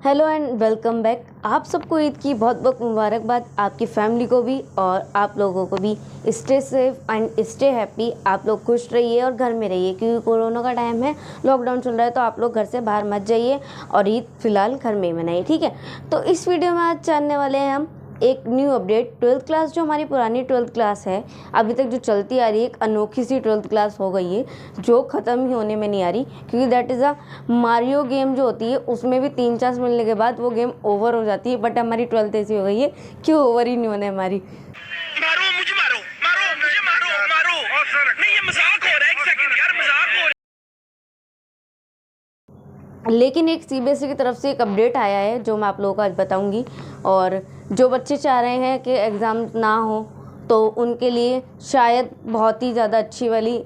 Hello and welcome back. आप सबको ईद की बहुत बहुत मुबारकबाद, आपकी फैमिली को भी और आप लोगों को भी। Stay safe and stay happy. आप लोग खुश रहिए और घर में रहिए, क्योंकि कोरोना का टाइम है, लॉकडाउन चल रहा है, तो आप लोग घर से बाहर मत जाइए और ईद फिलहाल घर में ही मनाइए, ठीक है। तो इस वीडियो में आज जानने वाले हैं हम एक न्यू अपडेट। 12th क्लास जो हमारी पुरानी 12th क्लास है, अभी तक जो चलती आ रही है, एक अनोखी सी 12th क्लास हो गई है जो ख़त्म ही होने में नहीं आ रही, क्योंकि that is a Mario game जो होती है, उसमें भी 3 चांस मिलने के बाद वो गेम ओवर हो जाती है। बट हमारी 12th ऐसी हो गई है कि ओवर ही नहीं होने हमारी। मारो मुझे, मारो मारो मुझे, मारो मारो नहीं, ये मजाक हो रहा है। एक सेकंड यार, मजाक हो रहा है। लेकिन एक सीबीएसई की तरफ से एक अपडेट आया है जो मैं आप लोगों को आज बताऊंगी। और जो बच्चे चाह रहे हैं कि एग्ज़ाम ना हो, तो उनके लिए शायद बहुत ही ज़्यादा अच्छी वाली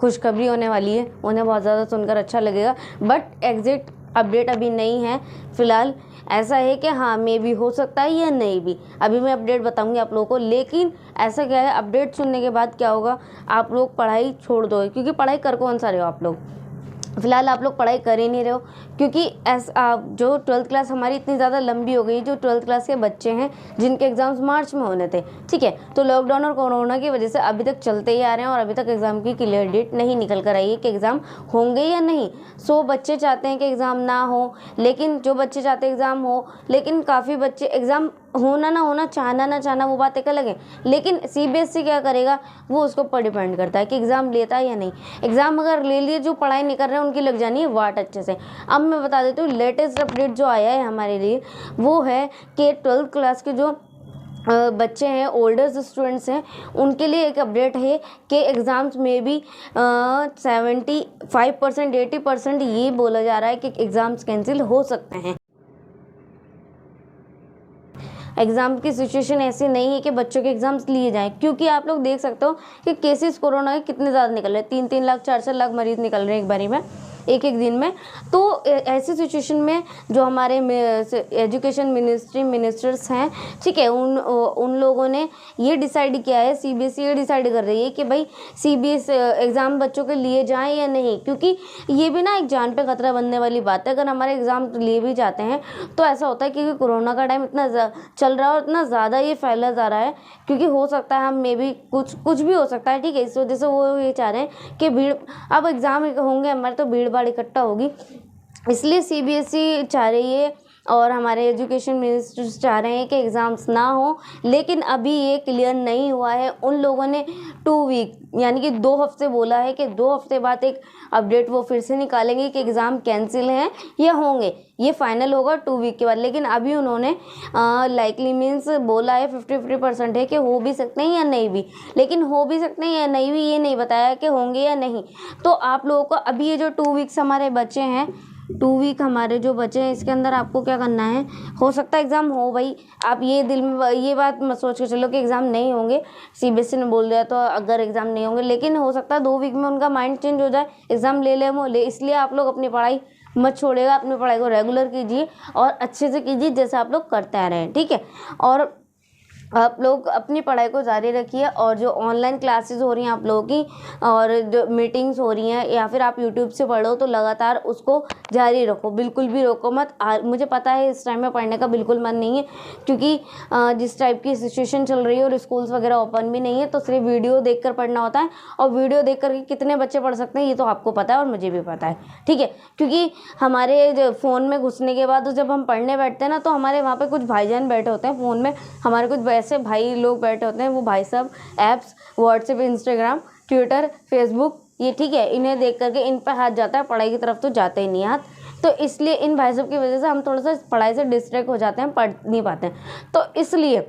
खुशखबरी होने वाली है, उन्हें बहुत ज़्यादा सुनकर अच्छा लगेगा। बट एग्जैक्ट अपडेट अभी नहीं है फिलहाल। ऐसा है कि हाँ, मे भी हो सकता है या नहीं भी, अभी मैं अपडेट बताऊंगी आप लोगों को। लेकिन ऐसा क्या है, अपडेट सुनने के बाद क्या होगा, आप लोग पढ़ाई छोड़ दोगे, क्योंकि पढ़ाई कर कौन सा रहे हो आप लोग। फिलहाल आप लोग पढ़ाई कर ही नहीं रहे हो, क्योंकि जो 12th क्लास हमारी इतनी ज़्यादा लंबी हो गई, जो 12th क्लास के बच्चे हैं जिनके एग्ज़ाम्स मार्च में होने थे, ठीक है, तो लॉकडाउन और कोरोना की वजह से अभी तक चलते ही आ रहे हैं और अभी तक एग्ज़ाम की क्लियर डेट नहीं निकल कर आई है कि एग्ज़ाम होंगे या नहीं। बच्चे चाहते हैं कि एग्ज़ाम ना हो, लेकिन जो बच्चे चाहते हैं एग्ज़ाम हो, लेकिन काफ़ी बच्चे एग्ज़ाम होना ना होना, चाहना ना चाहना, वो बात एक अलग है। लेकिन सीबीएसई क्या करेगा, वो उसके ऊपर डिपेंड करता है कि एग्ज़ाम लेता है या नहीं। एग्ज़ाम अगर ले लिए, जो पढ़ाई नहीं कर रहे हैं उनकी लग जानी है वाट अच्छे से। अब मैं बता देती हूँ, लेटेस्ट अपडेट जो आया है हमारे लिए वो है कि 12th क्लास के जो बच्चे हैं, ओल्डर स्टूडेंट्स हैं, उनके लिए एक अपडेट है कि एग्ज़ाम्स में भी 75% 80% ये बोला जा रहा है कि एग्ज़ाम्स कैंसिल हो सकते हैं। एग्ज़ाम की सिचुएशन ऐसी नहीं है कि बच्चों के एग्ज़ाम्स लिए जाएं, क्योंकि आप लोग देख सकते हो कि केसेस कोरोना के कितने ज़्यादा निकल रहे हैं। 3-3 लाख 4-4 लाख मरीज़ निकल रहे हैं एक बारी में, एक दिन में। तो ऐसी सिचुएशन में जो हमारे एजुकेशन मिनिस्टर्स हैं, ठीक है, उन लोगों ने ये डिसाइड किया है, सीबीएसई ये डिसाइड कर रही है कि भाई सीबीएसई एग्ज़ाम बच्चों के लिए जाएं या नहीं, क्योंकि ये भी ना एक जान पे खतरा बनने वाली बात है। अगर हमारे एग्ज़ाम लिए भी जाते हैं तो ऐसा होता है, क्योंकि कोरोना का टाइम इतना चल रहा है और इतना ज़्यादा ये फैला जा रहा है, क्योंकि हो सकता है हम मे भी कुछ भी हो सकता है, ठीक है। इस वजह से वो ये चाह रहे हैं कि भीड़, अब एग्ज़ाम होंगे हमारे तो भीड़ भाड़ इकट्ठा होगी, इसलिए सीबीएसई चाह रही है और हमारे एजुकेशन मिनिस्टर्स चाह रहे हैं कि एग्ज़ाम्स ना हो। लेकिन अभी ये क्लियर नहीं हुआ है। उन लोगों ने 2 वीक यानी कि 2 हफ्ते बोला है कि 2 हफ्ते बाद एक अपडेट वो फिर से निकालेंगे कि एग्ज़ाम कैंसिल हैं या होंगे। ये फाइनल होगा 2 वीक के बाद। लेकिन अभी उन्होंने लाइकली मीन्स बोला है 50-50% है कि हो भी सकते हैं या नहीं भी। लेकिन हो भी सकते हैं या नहीं भी, ये नहीं बताया कि होंगे या नहीं। तो आप लोगों को अभी ये जो 2 वीक्स हमारे बचे हैं, 2 वीक हमारे जो बचे हैं, इसके अंदर आपको क्या करना है, हो सकता है एग्ज़ाम हो भाई। आप ये दिल में ये बात मत सोच के चलो कि एग्ज़ाम नहीं होंगे, सीबीएसई ने बोल दिया तो अगर एग्ज़ाम नहीं होंगे, लेकिन हो सकता है 2 वीक में उनका माइंड चेंज हो जाए, एग्ज़ाम ले वो ले। इसलिए आप लोग अपनी पढ़ाई मत छोड़िएगा, अपनी पढ़ाई को रेगुलर कीजिए और अच्छे से कीजिए जैसे आप लोग करते आ रहे हैं, ठीक है। और आप लोग अपनी पढ़ाई को जारी रखिए, और जो ऑनलाइन क्लासेस हो रही हैं आप लोगों की, और जो मीटिंग्स हो रही हैं, या फिर आप यूट्यूब से पढ़ो, तो लगातार उसको जारी रखो, बिल्कुल भी रोको मत। मुझे पता है इस टाइम में पढ़ने का बिल्कुल मन नहीं है, क्योंकि जिस टाइप की सिचुएशन चल रही है और स्कूल्स वगैरह ओपन भी नहीं है, तो सिर्फ वीडियो देखकर पढ़ना होता है। और वीडियो देख कर कितने बच्चे पढ़ सकते हैं ये तो आपको पता है और मुझे भी पता है, ठीक है। क्योंकि हमारे फ़ोन में घुसने के बाद जब हम पढ़ने बैठते हैं ना, तो हमारे वहाँ पर कुछ भाईजान बैठे होते हैं फ़ोन में, हमारे कुछ ऐसे भाई लोग बैठे होते हैं, वो भाई साहब apps WhatsApp, Instagram, Twitter, Facebook, ये ठीक है, इन्हें देख करके इन पर हाथ जाता है, पढ़ाई की तरफ तो जाते ही नहीं हाथ। तो इसलिए इन भाई साहब की वजह से हम थोड़ा सा पढ़ाई से डिस्ट्रैक्ट हो जाते हैं, पढ़ नहीं पाते हैं। तो इसलिए,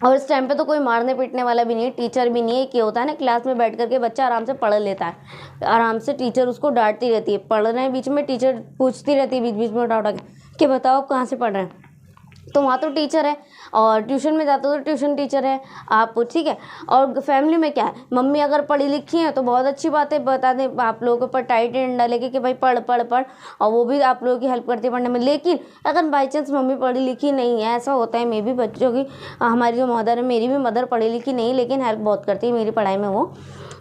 और इस टाइम पे तो कोई मारने पीटने वाला भी नहीं है, टीचर भी नहीं है। क्या होता है ना, क्लास में बैठ करके बच्चा आराम से पढ़ लेता है, आराम से टीचर उसको डांटती रहती है, पढ़ रहे हैं बीच में टीचर पूछती रहती है बीच बीच में उठा उठा के कि बताओ आप कहाँ से पढ़ रहे हैं, तो वहाँ तो टीचर है। और ट्यूशन में जाते हो तो ट्यूशन टीचर है आप, ठीक है। और फैमिली में क्या है, मम्मी अगर पढ़ी लिखी है तो बहुत अच्छी बात है, बता दें आप लोगों के ऊपर टाइट डंडा लेके कि भाई पढ़ पढ़ पढ़, और वो भी आप लोगों की हेल्प करती है पढ़ने में। लेकिन अगर बाई चांस मम्मी पढ़ी लिखी नहीं है, ऐसा होता है, मे भी बच्चों की, हमारी जो मदर है, मेरी भी मदर पढ़ी लिखी नहीं, लेकिन हेल्प बहुत करती है मेरी पढ़ाई में वो,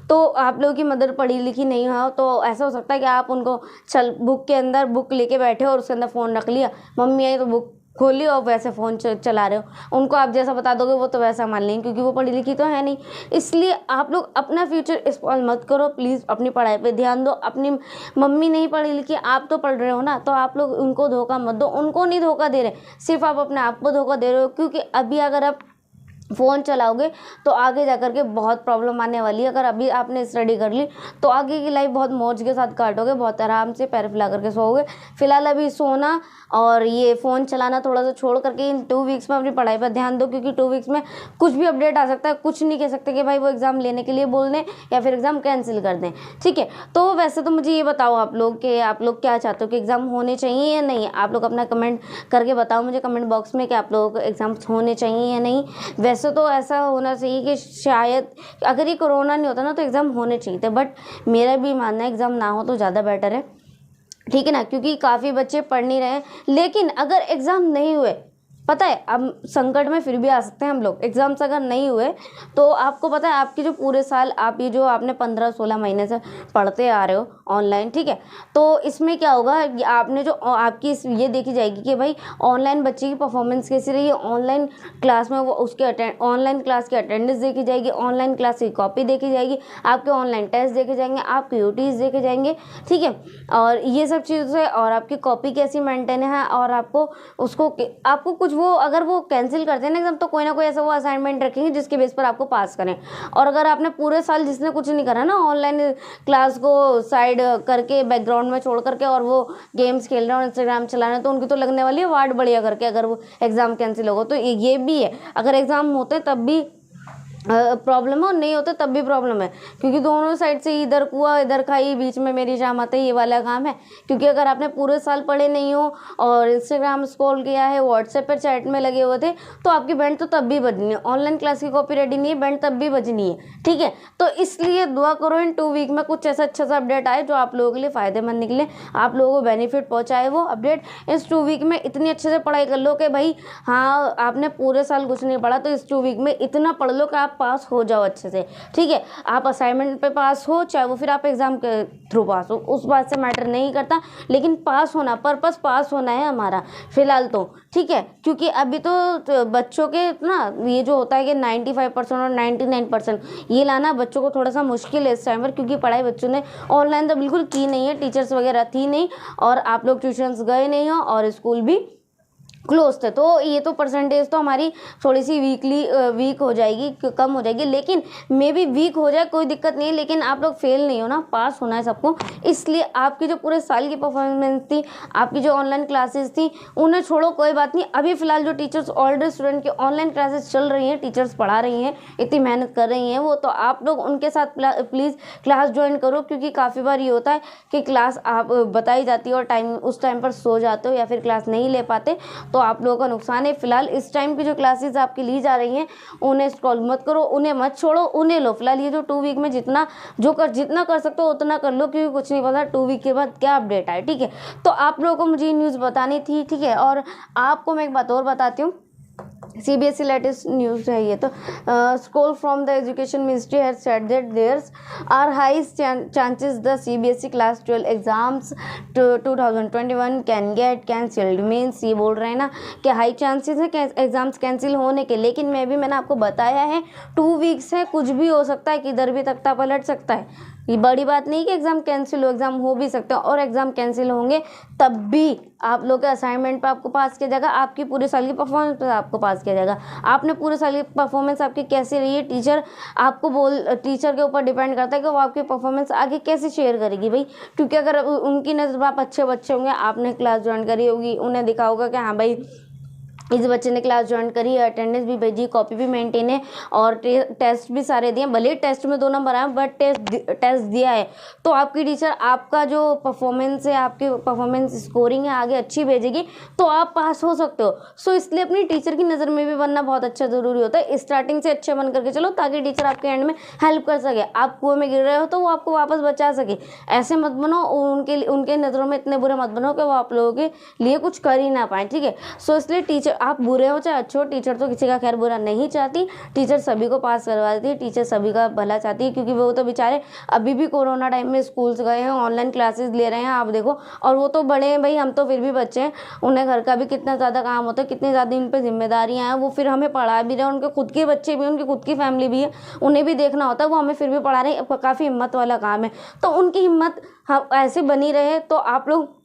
तो आप लोगों की मदर पढ़ी लिखी नहीं हो तो ऐसा हो सकता है कि आप उनको बुक के अंदर बुक लेके बैठे हो और उसके अंदर फ़ोन रख लिया, मम्मी आई तो बुक खोली और वैसे फ़ोन चला रहे हो। उनको आप जैसा बता दोगे वो तो वैसा मान लेंगे, क्योंकि वो पढ़ी लिखी तो है नहीं। इसलिए आप लोग अपना फ्यूचर स्पॉइल मत करो प्लीज़, अपनी पढ़ाई पे ध्यान दो। अपनी मम्मी नहीं पढ़ी लिखी, आप तो पढ़ रहे हो ना, तो आप लोग उनको धोखा मत दो। उनको नहीं धोखा दे रहे, सिर्फ आप अपने आप को धोखा दे रहे हो, क्योंकि अभी अगर आप फ़ोन चलाओगे तो आगे जा कर के बहुत प्रॉब्लम आने वाली है। अगर अभी आपने स्टडी कर ली तो आगे की लाइफ बहुत मौज के साथ काटोगे, बहुत आराम से पैर फैला करके सोओगे। फिलहाल अभी सोना और ये फ़ोन चलाना थोड़ा सा छोड़ करके इन 2 वीक्स में अपनी पढ़ाई पर ध्यान दो, क्योंकि 2 वीक्स में कुछ भी अपडेट आ सकता है। कुछ नहीं कह सकते कि भाई वो एग्ज़ाम लेने के लिए बोल दें या फिर एग्ज़ाम कैंसिल कर दें, ठीक है। तो वैसे तो मुझे ये बताओ आप लोग कि आप लोग क्या चाहते हो कि एग्ज़ाम होने चाहिए या नहीं। आप लोग अपना कमेंट करके बताओ मुझे कमेंट बॉक्स में कि आप लोगों को एग्ज़ाम्स होने चाहिए या नहीं। वैसे तो ऐसा होना चाहिए कि शायद अगर ये कोरोना नहीं होता ना तो एग्ज़ाम होने चाहिए थे, बट मेरा भी मानना है एग्ज़ाम ना हो तो ज़्यादा बेटर है, ठीक है ना, क्योंकि काफ़ी बच्चे पढ़ नहीं रहे हैं। लेकिन अगर एग्ज़ाम नहीं हुए, पता है अब संकट में फिर भी आ सकते हैं हम लोग। एग्ज़ाम्स अगर नहीं हुए तो आपको पता है आपकी जो पूरे साल आप ये जो आपने 15-16 महीने से पढ़ते आ रहे हो ऑनलाइन, ठीक है, तो इसमें क्या होगा, आपने जो आपकी ये देखी जाएगी कि भाई ऑनलाइन बच्चे की परफॉर्मेंस कैसी रही है। ऑनलाइन क्लास में वो उसके ऑनलाइन क्लास की अटेंडेंस देखी जाएगी, ऑनलाइन क्लास की कॉपी देखी जाएगी, आपके ऑनलाइन टेस्ट देखे जाएंगे, आपके यूटीज देखे जाएंगे, ठीक है, और ये सब चीज़ें, और आपकी कॉपी कैसी मेंटेन है, और आपको कुछ वो अगर वो कैंसिल करते हैं ना एग्जाम तो कोई ना कोई ऐसा वो असाइनमेंट रखेंगे जिसके बेस पर आपको पास करें। और अगर आपने पूरे साल जिसने कुछ नहीं करा ना, ऑनलाइन क्लास को साइड करके बैकग्राउंड में छोड़ करके और वो गेम्स खेल रहे हैं और इंस्टाग्राम चला रहे हैं, तो उनकी तो लगने वाली है वार्ड बढ़िया करके अगर वो एग्ज़ाम कैंसिल होगा। तो ये भी है, अगर एग्ज़ाम होते तब भी प्रॉब्लम है और नहीं होते तब भी प्रॉब्लम है, क्योंकि दोनों साइड से इधर कुआ इधर खाई बीच में मेरी शाम आते ये वाला काम है। क्योंकि अगर आपने पूरे साल पढ़े नहीं हो और इंस्टाग्राम स्क्रॉल किया है, व्हाट्सएप पर चैट में लगे हुए थे, तो आपकी बैंड तो तब भी बजनी है। ऑनलाइन क्लास की कॉपी रेडी नहीं है, बैंड तब भी बजनी है, ठीक है। तो इसलिए दुआ करो इन 2 वीक में कुछ ऐसा अच्छा सा अपडेट आए जो आप लोगों के लिए फ़ायदेमंद निकले, आप लोगों को बेनिफिट पहुँचाए वो अपडेट। इस 2 वीक में इतनी अच्छे से पढ़ाई कर लो कि भाई हाँ, आपने पूरे साल कुछ नहीं पढ़ा तो इस 2 वीक में इतना पढ़ लो कि आप पास हो जाओ अच्छे से, ठीक है। आप असाइनमेंट पे पास हो, चाहे वो फिर आप एग्जाम के थ्रू पास हो, उस बात से मैटर नहीं करता, लेकिन पास होना, पर्पस पास होना है हमारा फिलहाल तो, ठीक है। क्योंकि अभी तो बच्चों के ना ये जो होता है कि 95% और 99% ये लाना बच्चों को थोड़ा सा मुश्किल है इस टाइम पर, क्योंकि पढ़ाई बच्चों ने ऑनलाइन तो बिल्कुल की नहीं है, टीचर्स वगैरह थी नहीं और आप लोग ट्यूशन्स गए नहीं हो और स्कूल भी क्लोज थे। तो ये तो परसेंटेज तो हमारी थोड़ी सी वीक हो जाएगी, कम हो जाएगी, लेकिन मे बी वीक हो जाए कोई दिक्कत नहीं है, लेकिन आप लोग फेल नहीं हो ना, पास होना है सबको। इसलिए आपकी जो पूरे साल की परफॉर्मेंस थी, आपकी जो ऑनलाइन क्लासेस थी, उन्हें छोड़ो, कोई बात नहीं। अभी फिलहाल जो टीचर्स ऑलरेडी स्टूडेंट की ऑनलाइन क्लासेस चल रही हैं, टीचर्स पढ़ा रही हैं, इतनी मेहनत कर रही हैं वो, तो आप लोग उनके साथ प्लीज़ क्लास ज्वाइन करो, क्योंकि काफ़ी बार ये होता है कि क्लास आप बताई जाती है और उस टाइम पर सो जाते हो या फिर क्लास नहीं ले पाते, तो आप लोगों का नुकसान है। फिलहाल इस टाइम की जो क्लासेस आपकी ली जा रही हैं उन्हें स्क्रॉल मत करो, उन्हें मत छोड़ो, उन्हें लो। फिलहाल ये जो 2 वीक में जितना कर सकते हो उतना कर लो, क्योंकि कुछ नहीं पता 2 वीक के बाद क्या अपडेट आए, ठीक है। तो आप लोगों को मुझे ये न्यूज़ बतानी थी, ठीक है। और आपको मैं एक बात और बताती हूँ, CBSE लेटेस्ट न्यूज़ है ये तो। School from the education ministry has said that there's are high chances the CBSE class 12 exams 2021 can get cancelled. Means ये बोल रहे हैं ना कि हाई चांसेस है कि एग्ज़ाम्स कैंसिल होने के, लेकिन मैंने आपको बताया है 2 वीक्स है, कुछ भी हो सकता है, किधर भी तख्ता पलट सकता है। ये बड़ी बात नहीं कि एग्ज़ाम कैंसिल हो, एग्ज़ाम हो भी सकते हैं, और एग्ज़ाम कैंसिल होंगे तब भी आप लोग के असाइनमेंट पे आपको पास किया जाएगा, आपकी पूरे साल की परफॉर्मेंस पे आपको पास किया जाएगा। आपने पूरे साल की परफॉर्मेंस आपकी कैसी रही है, टीचर के ऊपर डिपेंड करता है कि वो आपकी परफॉर्मेंस आगे कैसे शेयर करेगी भाई। क्योंकि अगर उनकी नज़र में आप अच्छे बच्चे होंगे, आपने क्लास ज्वाइन करी होगी, उन्हें दिखा होगा कि हाँ भाई इस बच्चे ने क्लास ज्वाइन करी है, अटेंडेंस भी भेजी, कॉपी भी मेंटेन है और टेस्ट भी सारे दिए, भले टेस्ट में 2 नंबर आए बट टेस्ट दिया है, तो आपकी टीचर आपका जो परफॉर्मेंस है, आपकी परफॉर्मेंस स्कोरिंग है आगे अच्छी भेजेगी, तो आप पास हो सकते हो। सो इसलिए अपनी टीचर की नज़र में भी बनना बहुत अच्छा ज़रूरी होता है। स्टार्टिंग से अच्छे बन करके चलो, ताकि टीचर आपके एंड में हेल्प कर सके। आप कुएं में गिर रहे हो तो वो आपको वापस बचा सके। ऐसे मत बनो, उनके नज़रों में इतने बुरे मत बनो कि वो आप लोगों के लिए कुछ कर ही ना पाए, ठीक है। सो इसलिए आप बुरे हो चाहे अच्छे हो, टीचर तो किसी का खैर बुरा नहीं चाहती, टीचर सभी को पास करवा देती है, टीचर सभी का भला चाहती है, क्योंकि वो तो बेचारे अभी भी कोरोना टाइम में स्कूल्स गए हैं, ऑनलाइन क्लासेस ले रहे हैं, आप देखो। और वो तो बड़े हैं भाई, हम तो फिर भी बच्चे हैं, उन्हें घर का भी कितना ज़्यादा काम होता है, कितनी ज़्यादा इन पर जिम्मेदारियाँ हैं, वो फिर हमें पढ़ा भी रहे हैं, उनके खुद के बच्चे भी, उनकी खुद की फैमिली भी है, उन्हें भी देखना होता है, वो हमें फिर भी पढ़ा रहे हैं, काफ़ी हिम्मत वाला काम है। तो उनकी हिम्मत हम ऐसे बनी रहे, तो आप लोग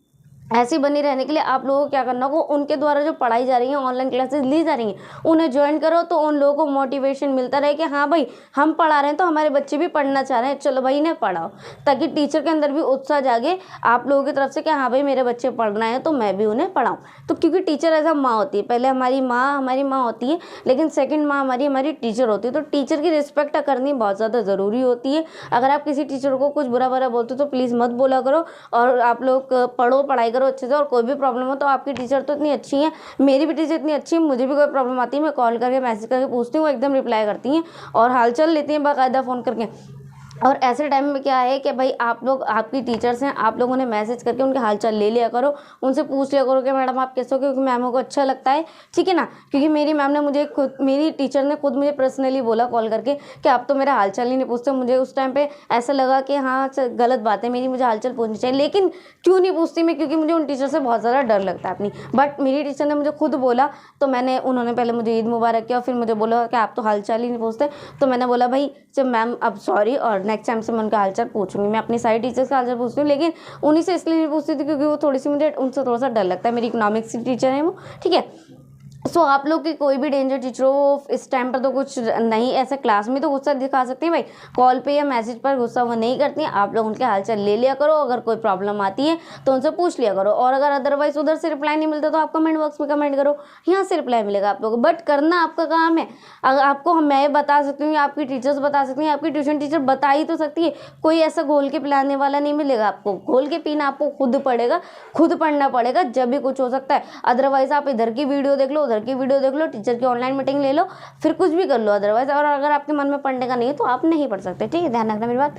ऐसी बनी रहने के लिए आप लोगों को क्या करना होगा, उनके द्वारा जो पढ़ाई जा रही है, ऑनलाइन क्लासेस ली जा रही हैं, उन्हें ज्वाइन करो, तो उन लोगों को मोटिवेशन मिलता रहे कि हाँ भाई हम पढ़ा रहे हैं तो हमारे बच्चे भी पढ़ना चाह रहे हैं, चलो भाई इन्हें पढ़ाओ, ताकि टीचर के अंदर भी उत्साह जागे आप लोगों की तरफ से कि हाँ भाई मेरे बच्चे पढ़ रहे हैं तो मैं भी उन्हें पढ़ाऊँ। तो क्योंकि टीचर एज अ माँ होती है, पहले हमारी माँ होती है, लेकिन सेकेंड माँ हमारी टीचर होती है। तो टीचर की रिस्पेक्ट करनी बहुत ज़्यादा ज़रूरी होती है। अगर आप किसी टीचर को कुछ बुरा बोलते हो तो प्लीज़ मत बोला करो, और आप लोग पढ़ो, पढ़ाई करो अच्छे से। और कोई भी प्रॉब्लम हो तो आपकी टीचर तो इतनी अच्छी है, मेरी भी टीचर इतनी अच्छी है, मुझे भी कोई प्रॉब्लम आती है मैं कॉल करके मैसेज करके पूछती हूँ, वो एकदम रिप्लाई करती हैं और हालचाल लेती हैं बाकायदा फ़ोन करके। और ऐसे टाइम में क्या है कि भाई आप लोग, आपकी टीचर्स हैं, आप लोग उन्हें मैसेज करके उनके हालचाल ले लिया करो, उनसे पूछ लिया करो कि मैडम आप कैसे हो, क्योंकि मैमों को अच्छा लगता है, ठीक है ना। क्योंकि मेरी मैम ने मुझे खुद, मेरी टीचर ने खुद मुझे पर्सनली बोला कॉल करके कि आप तो मेरा हालचाल ही नहीं पूछते। मुझे उस टाइम पे ऐसा लगा कि हाँ गलत बात है मेरी, मुझे हालचाल पूछनी चाहिए, लेकिन क्यों नहीं पूछती मैं, क्योंकि मुझे उन टीचर से बहुत ज़्यादा डर लगता है अपनी। बट मेरी टीचर ने मुझे खुद बोला, तो उन्होंने पहले मुझे ईद मुबारक किया, फिर मुझे बोला कि आप तो हालचाल ही नहीं पूछते। तो मैंने बोला भाई जब मैम अब सॉरी, और नेक्स्ट टाइम से मैं उनका हालचाल पूछूंगी। मैं अपनी सारी टीचर्स का हालचाल पूछती हूँ, लेकिन उन्हीं से इसलिए नहीं पूछती थी क्योंकि वो थोड़ी सी, मुझे उनसे थोड़ा सा डर लगता है। मेरी इकोनॉमिक्स की टीचर है वो, ठीक है। सो आप लोग की कोई भी डेंजर टीचर हो इस टाइम पर तो कुछ नहीं, ऐसे क्लास में तो गुस्सा दिखा सकती हैं भाई, कॉल पे या मैसेज पर गुस्सा वो नहीं करती हैं। आप लोग उनके हालचाल ले लिया करो, अगर कोई प्रॉब्लम आती है तो उनसे पूछ लिया करो, और अगर अदरवाइज उधर से रिप्लाई नहीं मिलता तो आप कमेंट बॉक्स में कमेंट करो, यहाँ से रिप्लाई मिलेगा आप लोगों को। बट करना आपका काम है। अगर आपको मैं बता सकती हूँ, आपकी टीचर्स बता सकती हैं, आपकी ट्यूशन टीचर बता ही तो सकती है, कोई ऐसा घोल के पिलाने वाला नहीं मिलेगा आपको। घोल के पीना आपको खुद पड़ेगा, खुद पढ़ना पड़ेगा, जब भी कुछ हो सकता है। अदरवाइज आप इधर की वीडियो देख लो, उधर की वीडियो देख लो, टीचर की ऑनलाइन मीटिंग ले लो, फिर कुछ भी कर लो अदरवाइज। और अगर आपके मन में पढ़ने का नहीं है तो आप नहीं पढ़ सकते, ठीक है, ध्यान रखना मेरी बात।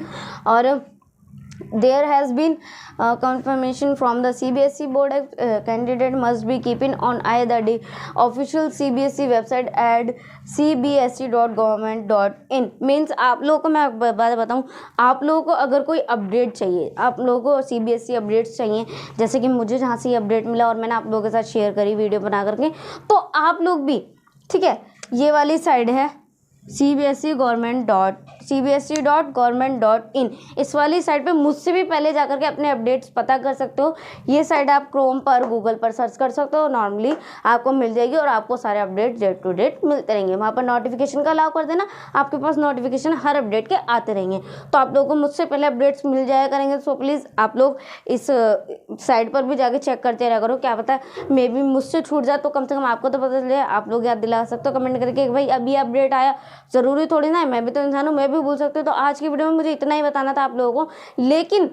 और there has been confirmation from the CBSE board, candidate must be keeping on eye the official CBSE website at cbse.government.in। Means आप लोगों को मैं बात बताऊँ, आप लोगों को अगर कोई अपडेट चाहिए, आप लोगों को CBSE अपडेट्स चाहिए, जैसे कि मुझे जहाँ से ये अपडेट मिला और मैंने आप लोगों के साथ शेयर करी वीडियो बना करके, तो आप लोग भी, ठीक है, ये वाली साइड है cbse.government.in, इस वाली साइट पे मुझसे भी पहले जाकर के अपने अपडेट्स पता कर सकते हो। ये साइट आप क्रोम पर, गूगल पर सर्च कर सकते हो, नॉर्मली आपको मिल जाएगी और आपको सारे अपडेट्स डेट टू डेट मिलते रहेंगे। वहाँ पर नोटिफिकेशन का अलाउ कर देना, आपके पास नोटिफिकेशन हर अपडेट के आते रहेंगे, तो आप लोगों को मुझसे पहले अपडेट्स मिल जाया करेंगे। सो प्लीज़ आप लोग इस साइट पर भी जाके चेक करते रहा करो, क्या पता है मे बी मुझसे छूट जाए तो कम से कम आपको तो पता चले। आप लोग याद दिला सकते हो कमेंट करके भाई अभी अपडेट आया, ज़रूरी थोड़ी ना है, मैं भी तो इंसान हूँ, मैं भी भूल सकती हूँ। तो आज की वीडियो में मुझे इतना ही बताना था आप लोगों को, लेकिन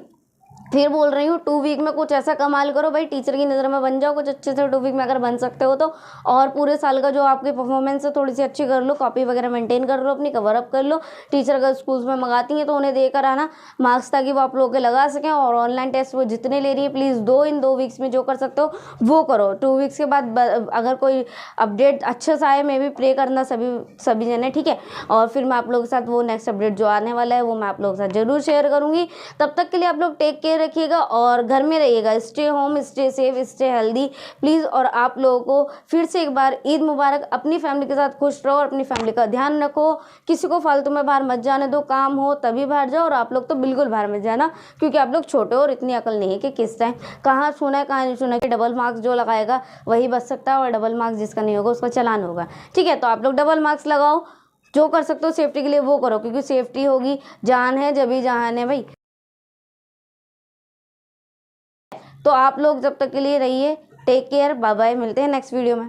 फिर बोल रही हूँ 2 वीक में कुछ ऐसा कमाल करो भाई, टीचर की नज़र में बन जाओ कुछ अच्छे से 2 वीक में अगर बन सकते हो तो। और पूरे साल का जो आपकी परफॉर्मेंस है थोड़ी सी अच्छी कर लो, कॉपी वगैरह मेंटेन कर लो, अपनी कवर अप कर लो। टीचर अगर स्कूल्स में मंगाती हैं तो उन्हें देकर आना मार्क्स, ताकि वो आप लोगों के लगा सकें। और ऑनलाइन टेस्ट वो जितने ले रही है प्लीज़ इन 2 वीक्स में जो कर सकते हो वो करो। 2 वीक्स के बाद अगर कोई अपडेट अच्छे से आए, मे भी प्रे करना सभी जने, ठीक है। और फिर मैं आप लोगों के साथ वो नेक्स्ट अपडेट जो आने वाला है वो मैं आप लोगों के साथ ज़रूर शेयर करूँगी। तब तक के लिए आप लोग टेक केयर रखिएगा और घर में रहिएगा। Stay home, stay safe, stay healthy please. और आप लोगों को फिर से एक बार ईद मुबारक। अपनी फैमिली के साथ खुश रहो और अपनी फैमिली का ध्यान रखो। किसी को फालतू में बाहर मत जाने दो, काम हो तभी बाहर जाओ, और आप लोग तो बिल्कुल बाहर मत जाना क्योंकि आप लोग छोटे हो और इतनी अकल नहीं है कि किस टाइम कहाँ सुना है कहाँ नहीं सुना है। डबल मार्क्स जो लगाएगा वही बच सकता है और डबल मार्क्स जिसका नहीं होगा उसका चालान होगा, ठीक है। तो आप लोग डबल मार्क्स लगाओ, जो कर सकते हो सेफ्टी के लिए वो करो, क्योंकि सेफ्टी होगी, जान है जब ही जहान है भाई। तो आप लोग जब तक के लिए रहिए, टेक केयर, बाय बाय, मिलते हैं नेक्स्ट वीडियो में।